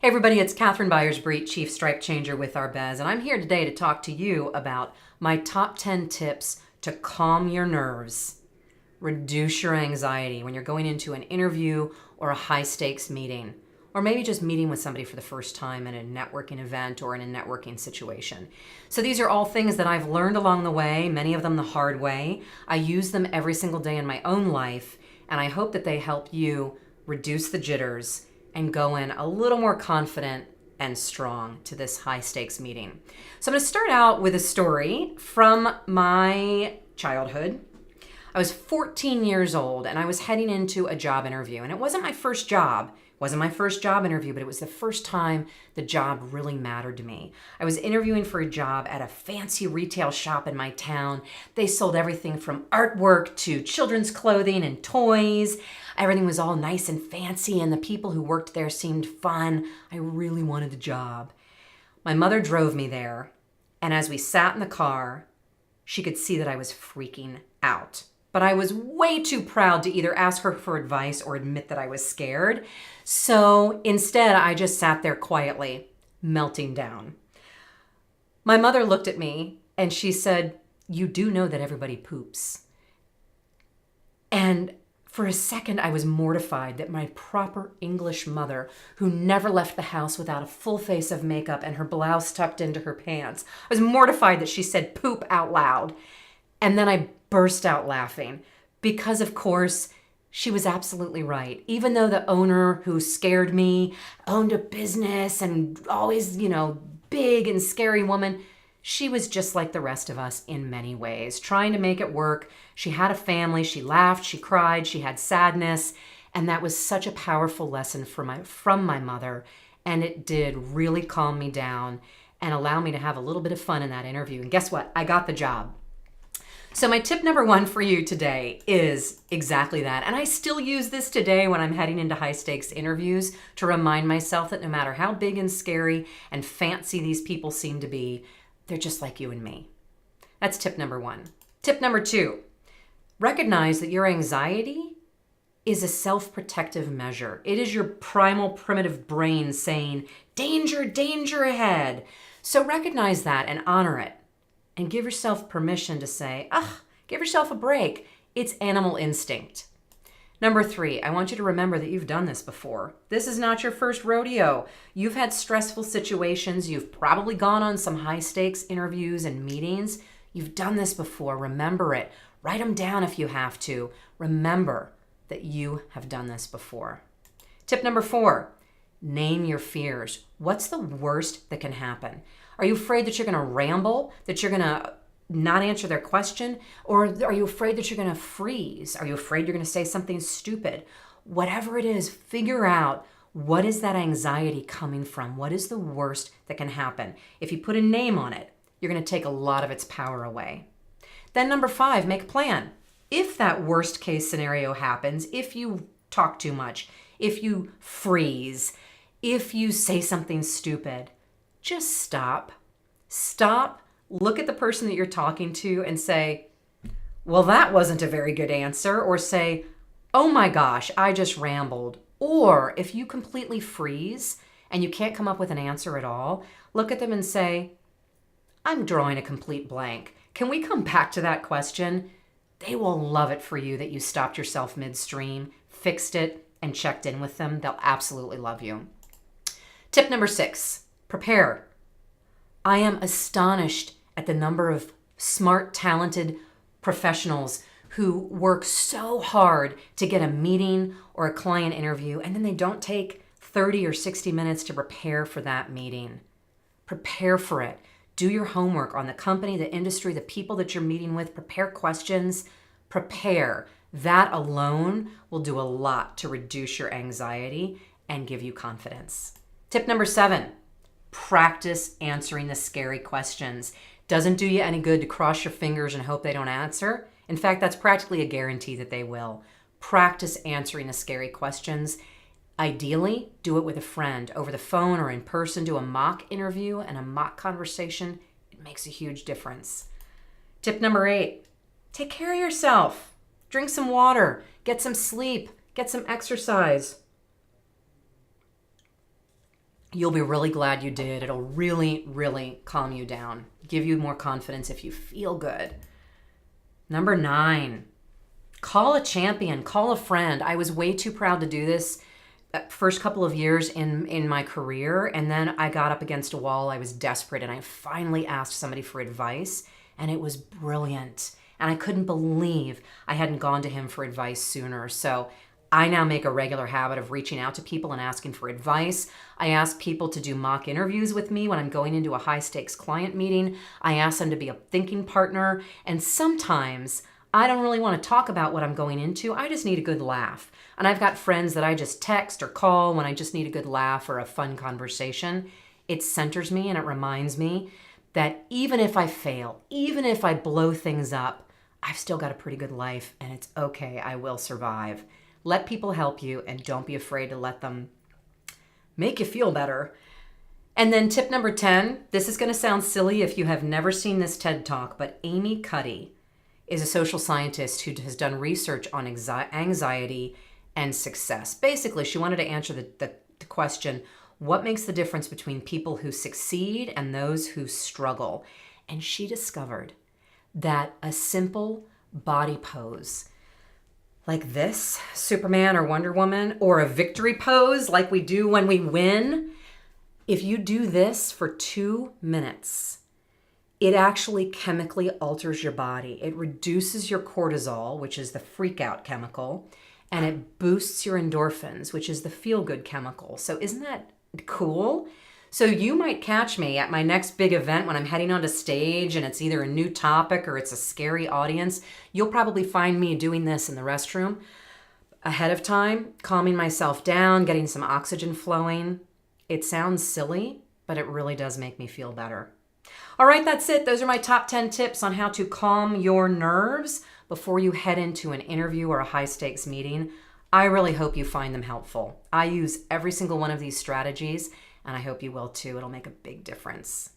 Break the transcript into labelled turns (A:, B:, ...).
A: Hey everybody, it's Byers Breet, Chief Stripe Changer with our Bez, and I'm here today to talk to you about my top 10 tips to calm your nerves, reduce your anxiety when you're going into an interview or a high-stakes meeting, or maybe just meeting with somebody for the first time in a networking event or in a networking situation. So these are all things that I've learned along the way, many of them the hard way. I use them every single day in my own life, and I hope that they help you reduce the jitters and go in a little more confident and strong to this high stakes meeting. So I'm going to start out with a story from my childhood. I was 14 years old and I was heading into a job interview, and it wasn't my first job. It wasn't my first job interview, but it was the first time the job really mattered to me. I was interviewing for a job at a fancy retail shop in my town. They sold everything from artwork to children's clothing and toys. Everything was all nice and fancy, and the people who worked there seemed fun. I really wanted the job. My mother drove me there, and as we sat in the car, she could see that I was freaking out. But I was way too proud to either ask her for advice or admit that I was scared. So instead, I just sat there quietly, melting down. My mother looked at me and she said, "You do know that everybody poops." And for a second, I was mortified that my proper English mother, who never left the house without a full face of makeup and her blouse tucked into her pants, I was mortified that she said poop out loud. And then I burst out laughing because, of course, she was absolutely right. Even though the owner who scared me owned a business and always, big and scary woman, she was just like the rest of us in many ways, trying to make it work. She had a family. She laughed. She cried. She had sadness. And that was such a powerful lesson from my mother. And it did really calm me down and allow me to have a little bit of fun in that interview. And guess what? I got the job. So my tip number one for you today is exactly that. And I still use this today when I'm heading into high stakes interviews to remind myself that no matter how big and scary and fancy these people seem to be, they're just like you and me. That's tip number one. Tip number two, recognize that your anxiety is a self-protective measure. It is your primal primitive brain saying, danger, danger ahead. So recognize that and honor it. And give yourself permission to say, give yourself a break. It's animal instinct. Number three, I want you to remember that you've done this before. This is not your first rodeo. You've had stressful situations. You've probably gone on some high stakes interviews and meetings. You've done this before. Remember it. Write them down if you have to. Remember that you have done this before. Tip number four, name your fears. What's the worst that can happen? Are you afraid that you're going to ramble, that you're going to not answer their question? Or are you afraid that you're going to freeze? Are you afraid you're going to say something stupid? Whatever it is, figure out what is that anxiety coming from? What is the worst that can happen? If you put a name on it, you're going to take a lot of its power away. Then number five, make a plan. If that worst case scenario happens, if you talk too much, if you freeze, if you say something stupid, just stop. Stop, look at the person that you're talking to and say, well, that wasn't a very good answer. Or say, oh my gosh, I just rambled. Or if you completely freeze and you can't come up with an answer at all, look at them and say, I'm drawing a complete blank. Can we come back to that question? They will love it for you that you stopped yourself midstream, fixed it, and checked in with them. They'll absolutely love you. Tip number six, prepare. I am astonished at the number of smart, talented professionals who work so hard to get a meeting or a client interview, and then they don't take 30 or 60 minutes to prepare for that meeting. Prepare for it. Do your homework on the company, the industry, the people that you're meeting with. Prepare questions. Prepare. That alone will do a lot to reduce your anxiety and give you confidence. Tip number seven, practice answering the scary questions. Doesn't do you any good to cross your fingers and hope they don't answer. In fact, that's practically a guarantee that they will. Practice answering the scary questions. Ideally, do it with a friend over the phone or in person. Do a mock interview and a mock conversation. It makes a huge difference. Tip number eight, take care of yourself. Drink some water, get some sleep, get some exercise. You'll be really glad you did. It'll really, really calm you down, give you more confidence if you feel good. Number 9, call a champion, call a friend. I was way too proud to do this first couple of years in my career, and then I got up against a wall. I was desperate, and I finally asked somebody for advice, and it was brilliant. And I couldn't believe I hadn't gone to him for advice sooner. So I now make a regular habit of reaching out to people and asking for advice. I ask people to do mock interviews with me when I'm going into a high-stakes client meeting. I ask them to be a thinking partner, and sometimes I don't really want to talk about what I'm going into. I just need a good laugh. And I've got friends that I just text or call when I just need a good laugh or a fun conversation. It centers me and it reminds me that even if I fail, even if I blow things up, I've still got a pretty good life and it's okay. I will survive. Let people help you and don't be afraid to let them make you feel better. And then tip number 10, this is going to sound silly if you have never seen this TED Talk, but Amy Cuddy is a social scientist who has done research on anxiety and success. Basically, she wanted to answer the question, what makes the difference between people who succeed and those who struggle? And she discovered that a simple body pose like this, Superman or Wonder Woman, or a victory pose like we do when we win, if you do this for 2 minutes, it actually chemically alters your body. It reduces your cortisol, which is the freak out chemical, and it boosts your endorphins, which is the feel good chemical. So isn't that cool? So you might catch me at my next big event when I'm heading onto stage and it's either a new topic or it's a scary audience. You'll probably find me doing this in the restroom ahead of time, calming myself down, getting some oxygen flowing. It sounds silly, but it really does make me feel better. All right, that's it. Those are my top 10 tips on how to calm your nerves before you head into an interview or a high-stakes meeting. I really hope you find them helpful. I use every single one of these strategies, and I hope you will too. It'll make a big difference.